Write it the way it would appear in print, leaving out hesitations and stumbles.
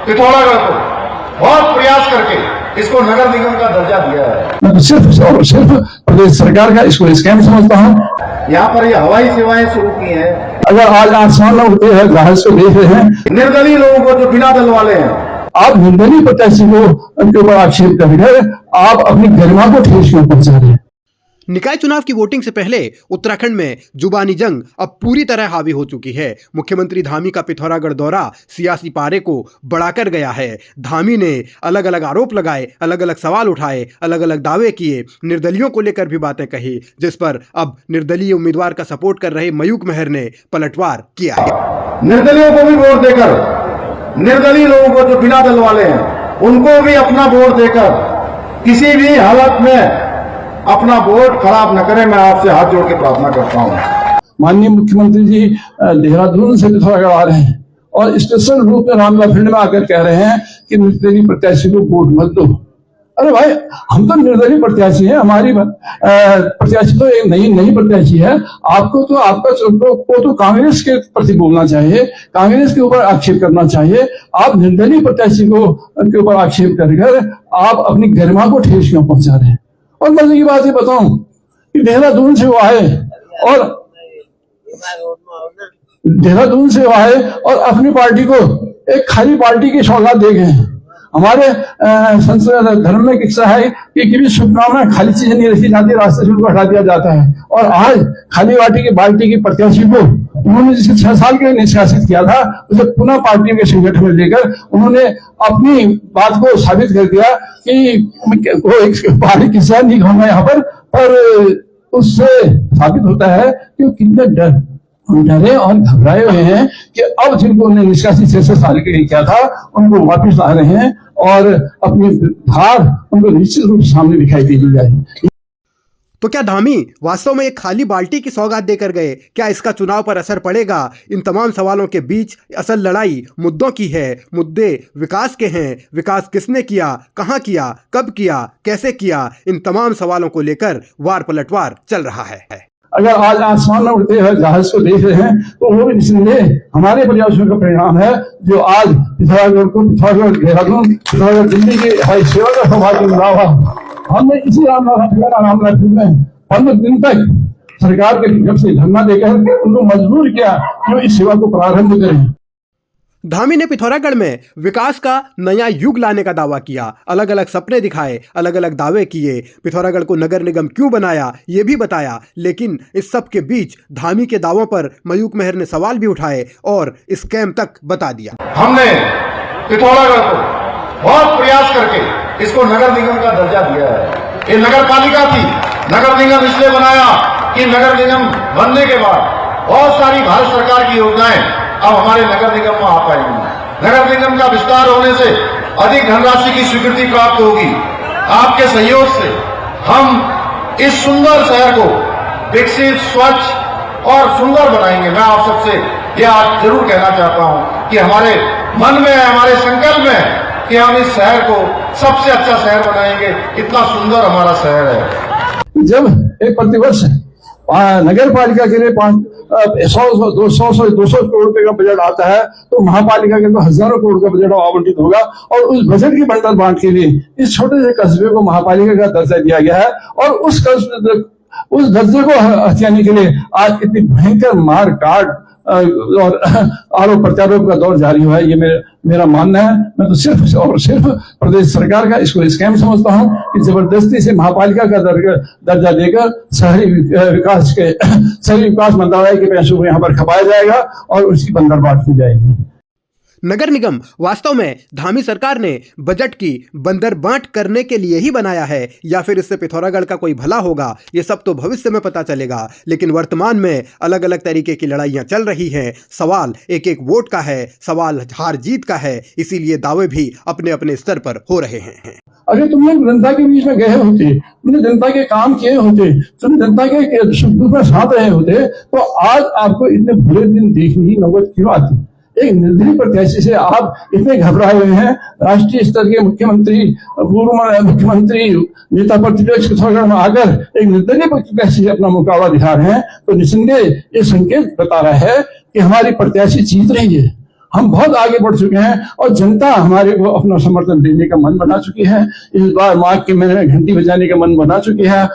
पिथौरागढ़ को बहुत प्रयास करके इसको नगर निगम का दर्जा दिया है। मैं तो सिर्फ और सिर्फ प्रदेश सरकार का इसको स्कैम समझता हूँ। यहाँ पर ये हवाई सेवाएं शुरू की हैं। अगर आज आसमान में उड़ते हैं जहाज को देख रहे हैं, निर्दलीय लोगों को जो बिना दल वाले हैं, आप निर्दलीय प्रत्याशी को उनके ऊपर आक्षेप कर आप अपनी गरिमा को ठेस क्यों पहुंचा रहे हैं? निकाय चुनाव की वोटिंग से पहले उत्तराखंड में जुबानी जंग अब पूरी तरह हावी हो चुकी है। मुख्यमंत्री धामी का पिथौरागढ़ दौरा सियासी पारे को बढ़ाकर गया है। धामी ने अलग अलग आरोप लगाए, अलग अलग सवाल उठाए, अलग अलग दावे किए, निर्दलियों को लेकर भी बातें कही, जिस पर अब निर्दलीय उम्मीदवार का सपोर्ट कर रहे मयूख मेहर ने पलटवार किया है। निर्दलियों को भी वोट देकर, निर्दलीय लोगों को जो बिना दल वाले हैं उनको भी अपना वोट देकर किसी भी हालत में अपना वोट खराब न करें, मैं आपसे हाथ जोड़ के प्रार्थना करता हूं। माननीय मुख्यमंत्री जी देहरादून से पिथौरागढ़ आ रहे हैं और स्पेशल रूप में रामला फील्ड में आकर कह रहे हैं कि निर्दलीय प्रत्याशी को वोट मत दो। अरे भाई, हम तो निर्दलीय प्रत्याशी हैं, हमारी प्रत्याशी तो एक नई प्रत्याशी है। आपको तो आपका तो कांग्रेस के प्रति बोलना चाहिए, कांग्रेस के ऊपर आक्षेप करना चाहिए। आप निर्दलीय प्रत्याशी को के ऊपर आक्षेप कर आप अपनी गरिमा को ठेस क्यों पहुंचा रहे हैं? और मजे की बात ये बताऊं कि देहरादून से वो आए और अपनी पार्टी को एक खाली पार्टी की सौगात दे गए। हमारे संस्कृत धर्म में किस्सा है कि किसी शुभकामना खाली चीज नहीं रखी जाती, रास्ते से उनको हटा दिया जाता है। और आज खाली पार्टी की प्रत्याशी को उन्होंने जिसे 6 साल के लिए निष्कासित किया था, उसे पुनः पार्टी के संगठन में लेकर उन्होंने अपनी बात को साबित कर दिया कि वो एक पहाड़ी किस्सा नहीं कहूंगा यहाँ पर उससे साबित होता है कि वो कितने डरे और घबराए हुए हैं कि अब जिनको उन्हें निष्कासित 6 साल के लिए किया था उनको वापस ला रहे हैं और अपनी धार उनको निश्चित रूप से सामने दिखाई दी जाएगी। तो क्या धामी वास्तव में एक खाली बाल्टी की सौगात देकर गए? क्या इसका चुनाव पर असर पड़ेगा? इन तमाम सवालों के बीच असल लड़ाई मुद्दों की है। मुद्दे विकास के हैं। विकास किसने किया, कहां किया, कब किया, कैसे किया, इन तमाम सवालों को लेकर वार पलटवार चल रहा है। अगर आज आसमान में उड़ते हुए जहाज को देख रहे हैं तो वो भी निस्संदेह हमारे प्रयासों का परिणाम है, जो आज पिथौरागढ़ देहरादून पिथौरागढ़ दिल्ली के हवाई सेवा का सौभाग्य मिला हुआ। हमने इसी रामला फील्ड में 15 दिन तक सरकार के तरफ से धरना देकर उनको मजबूर किया कि वो इस सेवा को प्रारंभ करें। धामी ने पिथौरागढ़ में विकास का नया युग लाने का दावा किया, अलग अलग सपने दिखाए, अलग अलग दावे किए, पिथौरागढ़ को नगर निगम क्यों बनाया ये भी बताया। लेकिन इस सब के बीच धामी के दावों पर मयूख मेहर ने सवाल भी उठाए और स्कैम तक बता दिया। हमने पिथौरागढ़ को बहुत प्रयास करके इसको नगर निगम का दर्जा दिया है। ये नगर पालिका थी, नगर निगम इसलिए बनाया कि नगर निगम बनने के बाद बहुत सारी भारत सरकार की योजनाएं अब हमारे नगर निगम में आ पाएंगी। नगर निगम का विस्तार होने से अधिक धनराशि की स्वीकृति प्राप्त होगी। आपके सहयोग से हम इस सुंदर शहर को विकसित, स्वच्छ और सुंदर बनाएंगे। मैं आप सबसे यह आज जरूर कहना चाहता हूं कि हमारे मन में है, हमारे संकल्प में है कि हम इस शहर को सबसे अच्छा शहर बनाएंगे। इतना सुंदर हमारा शहर है। जब एक प्रतिवर्ष नगर पालिका के लिए 200 करोड़ रुपए का बजट आता है तो महापालिका के तो हजारों करोड़ का बजट आवंटित होगा और उस बजट की बंटल बांट के लिए इस छोटे से कस्बे को महापालिका का दर्जा दिया गया है। और उस दर्जे को हथियाने के लिए आज इतनी भयंकर मार काट और आरोप प्रत्यारोप का दौर जारी हुआ है। ये मेरा मानना है। मैं तो सिर्फ और सिर्फ प्रदेश सरकार का इसको स्कैम समझता हूं कि जबरदस्ती से महापालिका का दर्जा देकर शहरी विकास मंत्रालय के पैसों को यहाँ पर खपाया जाएगा और उसकी बंदरबाट की जाएगी। नगर निगम वास्तव में धामी सरकार ने बजट की बंदरबांट करने के लिए ही बनाया है या फिर इससे पिथौरागढ़ का कोई भला होगा, ये सब तो भविष्य में पता चलेगा। लेकिन वर्तमान में अलग अलग तरीके की लड़ाइयां चल रही हैं। सवाल एक एक वोट का है, सवाल हार जीत का है, इसीलिए दावे भी अपने अपने स्तर पर हो रहे हैं। अरे तुम लोग जनता के बीच में गए होते, तुमने जनता के काम किए होते, तुम जनता के सुख दुख में साथ रहे होते तो आज आपको इतने बुरे दिन देखने की नौबत क्यों आती? एक निर्दलीय प्रत्याशी से आप इतने घबराए हुए हैं। राष्ट्रीय स्तर के मुख्यमंत्री, पूर्व मुख्यमंत्री, नेता प्रतिपक्ष पिथौरागढ़ में आकर एक निर्दलीय प्रत्याशी से अपना मुकाबला दिखा रहे हैं तो निसंदेह ये संकेत बता रहा है कि हमारी प्रत्याशी जीत रही है, हम बहुत आगे बढ़ चुके हैं और जनता हमारे को अपना समर्थन देने का मन बना चुकी है। इस बार माँ के मैंने घंटी बजाने का मन बना चुकी है।